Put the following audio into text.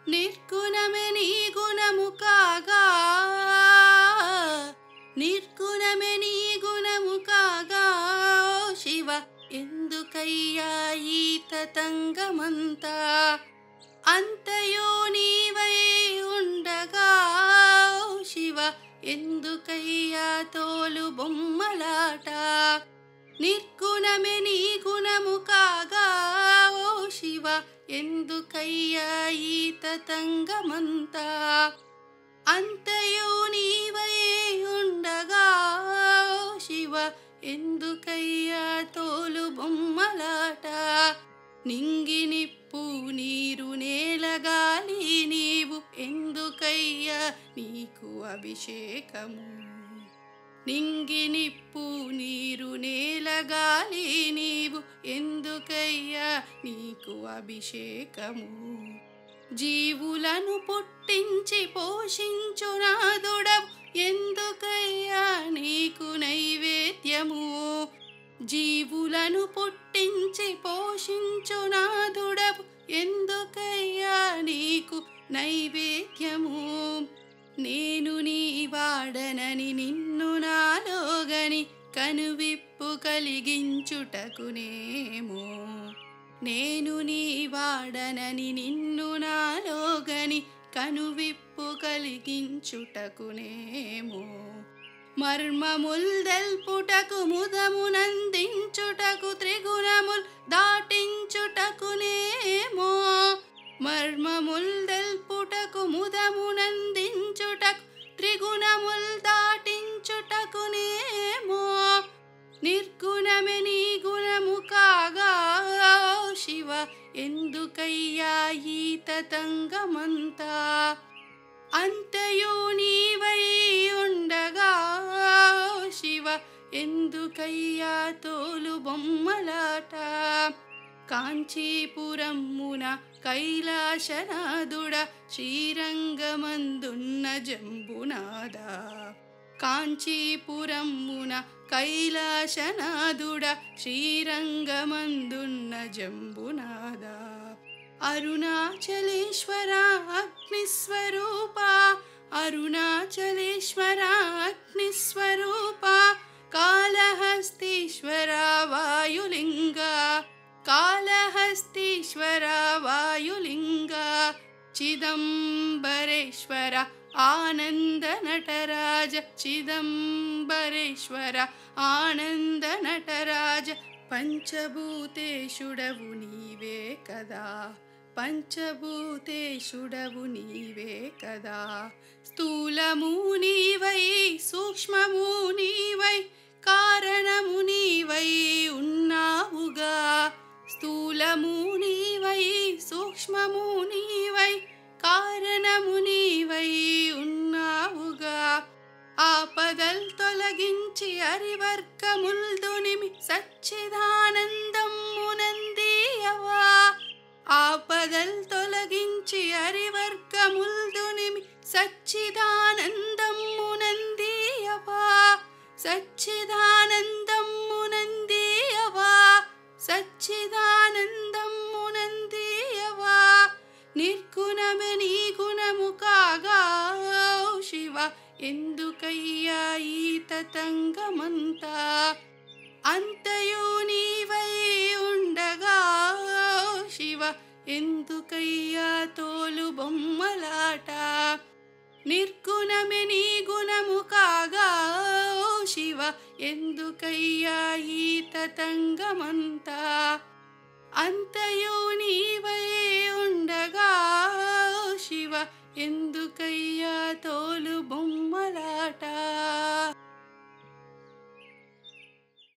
నిర్గుణమే నీ గుణము కాగా, నిర్గుణమే నీ గుణము కాగా, ఓ శివ ఎందుకయ్యా ఈ తతంగమంతా, అంతయో నీవై ఉండగా, ఓ శివ ఎందుకయ్యా తోలు బొమ్మలాట. నిర్గుణమే నీ గుణము కాగా, ఓ శివ ఎందుకయ్యా ఈ తతంగమంతా, అంతయో నీవై ఉండగా, ఓ శివ ఎందుకయ్యా తోలు బొమ్మలాట. నింగి నిప్పు నీరు నేల గాలి నీవు ఎందుకయ్యా నీకు అభిషేకము, నింగి నిప్పు నీరు నేల గాలి నీవు ఎందుకయ్యా నీకు అభిషేకము. జీవులను పుట్టించి పోషించు నాదుడవు ఎందుకయ్యా నీకు నైవేద్యము, జీవులను పుట్టించి పోషించు నాదుడవు ఎందుకయ్యా నీకు నైవేద్యము. నేను నీ వాడనని నిన్ను నాలోగని కనువిప్పు కలిగించుటకునేమో, నేను నీ వాడనని నిన్ను నాలోగని కనువిప్పు కలిగించుటకునేమో. మర్మముల్ దెల్పుటకు ముదమునందించుటకు త్రిగుణముల్ దాటించుటకునేమో, మర్మముల్ దెల్పుటకు ముదమునందించుటకు త్రిగుణముల్ దాటించుటకునేమో. నిర్గుణమే నీ గుణము కాగా, ఓ శివ ఎందుకయ్యా ఈ తతంగమంతా, అంతయో నీవై ఉండగా, ఓ శివ ఎందుకయ్యా తోలు బొమ్మలాట. కాంచీపురమ్మున కైలాసనాథుడ శ్రీరంగమందున్న జంబునాథ, కాంచీపురమ్మున కైలాసనాథుడ శ్రీరంగమందున్న జంబునాథ. అరుణాచలేశ్వర అగ్నిస్వరూప, అరుణాచలేశ్వర అగ్నిస్వరూప, కాళహస్తీశ్వర వాయులింగ, కాళహస్తీశ్వర వాయులింగ. చిదంబరేశ్వర ఆనంద నటరాజ, చిదంబరేశ్వర ఆనంద నటరాజ. పంచభూతేశుడవు నీవే కదా, పంచభూతేశుడవు నీవే కదా. స్థూలము నీవై సూక్ష్మము నీవై కారణము నీవై ఉన్నావుగా, స్థూలము నీవై సూక్ష్మము నీవై కారణము నీవై ఉన్నావుగా. ఆపదల్ తొలగించి అరివర్గముల్ దునిమి సచ్చిదానందమునందీయవా, ఆపదల్ తొలగించి అరివర్గముల్ దునిమి సచ్చిదానందమునందీయవా, సచ్చిదానందమునందీయవా, సచ్చిదానందమునందీయవా. నిర్గుణమే నీ గుణము కాగా, ఓ శివ ఎందుకయ్యా ఈ తతంగమంతా, అంతయో నీవై ఉండగా, ఓ శివ ఎందుకయ్యా తోలు బొమ్మలాట. నిర్గుణమే నీ గుణము కాగా, ఓ శివ ఎందుకయ్యా ఈ తతంగమంతా, అంతయో నీవై ఉండగా, ఓ శివ ఎందుకయ్యా తోలు బొమ్మలాట.